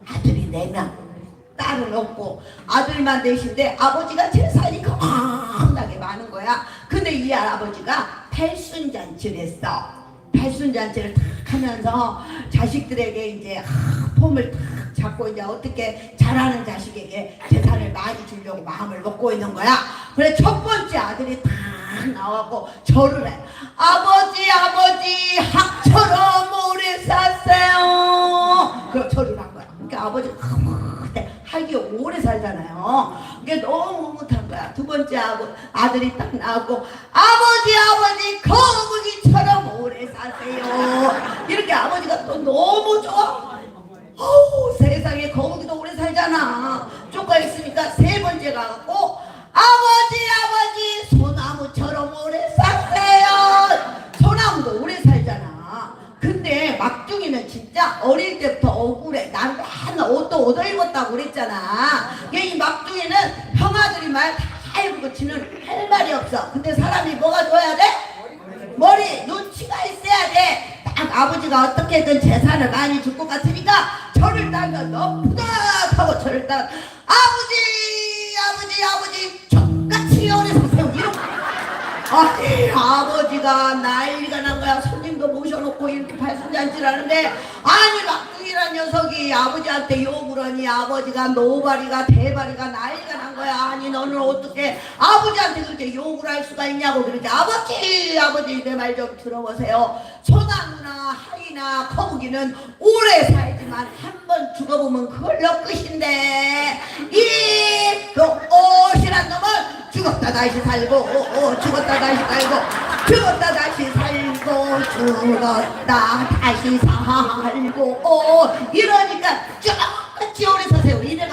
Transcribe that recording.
아들이 4명, 딸은 없고 아들만 넷인데 아버지가 재산이 겁나게 많은 거야. 근데 이 아버지가 팔순잔치를 했어. 팔순잔치를 탁 하면서 자식들에게 이제 폼을 탁 잡고 이제 어떻게 잘하는 자식에게 재산을 많이 주려고 마음을 먹고 있는 거야. 그래 첫 번째 아들이 탁 나와고 절을 해. 아버지 아버지 학처럼 오래 사세요. 그 절을 한 거야. 그러니까 아버지가 하기 오래 살잖아요. 그게 너무 못한 거야. 두 번째 아들이 딱 나오고 아버지 거북이처럼 오래 사세요. 이렇게 아버지가 또 너무 좋아. 어우 세상에 거북이도 오래 살잖아. 쪼가 있으니까 세 번째 가갖고 아버지 소나무처럼 오래 사세요. 소나무도 오래 살잖아. 근데 막둥이는 진짜 어릴 때부터 억울해. 난 맨날 옷도 얻어 입었다고 그랬잖아. 이 막둥이는 형아들이 말 다 해보고치는 할 말이 없어. 근데 사람이 뭐가 줘야 돼? 머리 눈치가 있어야 돼. 딱 아버지가 어떻게든 재산을 많이 줄 것 같으니까 저를 따면 너 푸닥하고 저를 따 아버지 족같이 오래 사세요. 이러고 아니 아버지가 난리가 난 거야. 손님도 모셔놓고 이렇게 팔순잔치를 하는데 아니 막둥이란 녀석이 아버지한테 욕을 하니 아버지가 노발이가 대발이가 난리가 난 거야. 아니 너는 어떻게 아버지한테 그렇게 욕을 할 수가 있냐고. 그러지 아버지 내 말 좀 들어보세요. 소나무나 하이나 거북이는 오래 살지만 한 번 죽어보면 그걸로 끝인데 이 그 옷이란 놈은 죽었다 다시 살고 죽었다 다시 살고 죽었다 다시 살고 죽었다 다시 살고 이러니까 쭉 오래 사세요. 이래가